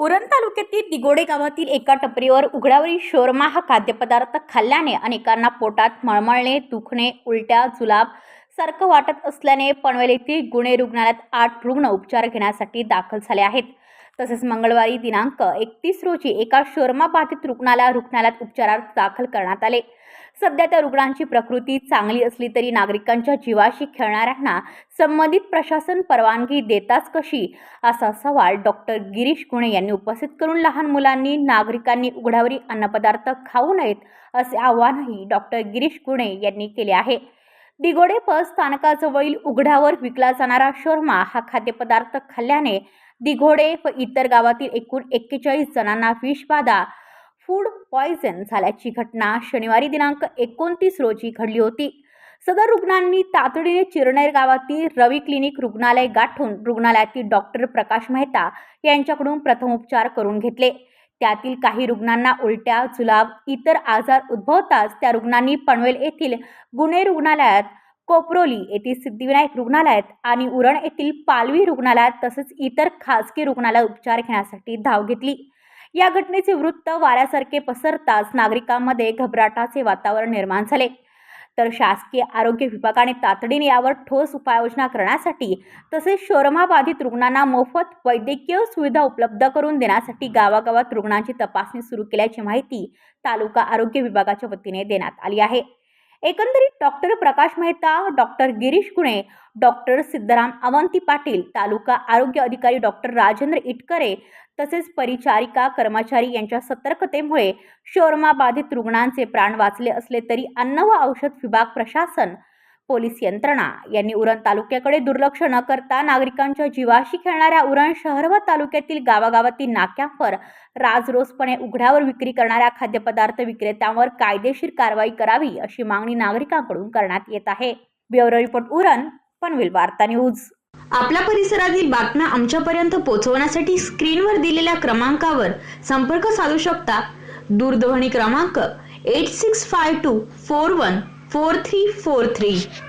उरण तालुक्यातील दिगोडे गावातील एका टपरीवर उघड्यावरील शोरमा हा खाद्यपदार्थ खाल्ल्याने अनेकांना पोटात मळमळणे, दुखणे, उलट्या, जुलाब सारखं वाटत असल्याने पनवेल येथील गुणे रुग्णालयात 8 रुग्ण उपचार घेण्यासाठी दाखल झाले आहेत. तसेच मंगळवारी दिनांक 31 रोजी एका शोरमा बाधित रुग्णालयात उपचारार्थ दाखल करण्यात आले. सध्या त्या रुग्णांची प्रकृती चांगली असली तरी नागरिकांच्या जीवाशी खेळणाऱ्यांना संबंधित प्रशासन परवानगी देताच कशी, असा सवाल डॉक्टर गिरीश गुणे यांनी उपस्थित करून लहान मुलांनी नागरिकांनी उघड्यावरील अन्नपदार्थ खाऊ नयेत असे आवाहनही डॉक्टर गिरीश गुणे यांनी केले आहे. दिगोडे बस स्थानकाजवळील उघड्यावर विकला जाणारा शोरमा हा खाद्यपदार्थ खाल्ल्याने दिगोडे व इतर गावातील एकूण 41 जणांना विषबाधा फूड पॉयझन झाल्याची घटना शनिवारी दिनांक 29 रोजी घडली होती. सदर रुग्णांनी तातडीने चिरनेर गावातील रवी क्लिनिक रुग्णालय गाठून रुग्णालयातील डॉक्टर प्रकाश मेहता यांच्याकडून प्रथमोपचार करून घेतले. त्यातील काही रुग्णांना उलट्या, जुलाब, इतर आजार उद्भवताच त्या रुग्णांनी पनवेल येथील गुणे रुग्णालयात, कोपरोली येथील सिद्धिविनायक रुग्णालयात आणि उरण येथील पालवी रुग्णालयात तसेच इतर खासगी रुग्णालयात उपचार घेण्यासाठी धाव घेतली. या घटनेचे वृत्त वाऱ्यासारखे पसरताच नागरिकांमध्ये घबराटाचे वातावरण निर्माण झाले. तर शासकीय आरोग्य विभागाने तातडीने यावर ठोस उपाययोजना करण्यासाठी तसेच शोरमा बाधित रुग्णांना मोफत वैद्यकीय सुविधा उपलब्ध करून देण्यासाठी गावागावात रुग्णांची तपासणी सुरू केल्याची माहिती तालुका आरोग्य विभागाच्या वतीने देण्यात आली आहे. एकंदरीत डॉक्टर प्रकाश मेहता, डॉक्टर गिरीश गुणे, डॉक्टर सिद्धराम अवंती पाटील, तालुका आरोग्य अधिकारी डॉक्टर राजेंद्र इटकरे तसेच परिचारिका कर्मचारी यांच्या सतर्कतेमुळे शोरमा बाधित रुग्णांचे प्राण वाचले असले तरी अन्न व औषध विभाग, प्रशासन, पोलीस यंत्रणा यांनी उरण तालुक्याकडे दुर्लक्ष न करता नागरिकांच्या जीवाशी खेळणाऱ्या उरण शहर व तालुक्यातील गावागावातील नाक्यांवर राजरोसपणे उघड्यावर विक्री करणाऱ्या खाद्यपदार्थ विक्रेत्यांवर कायदेशीर कारवाई करावी अशी मागणी नागरिकांकडून करण्यात येत आहे. ब्युरो रिपोर्ट, उरण, पनवेल वार्ता न्यूज. आपल्या परिसरातील बातम्या आमच्यापर्यंत पोहोचवण्यासाठी स्क्रीनवर दिलेल्या क्रमांकावर संपर्क साधू शकता. दूरध्वनी क्रमांक 8652414343.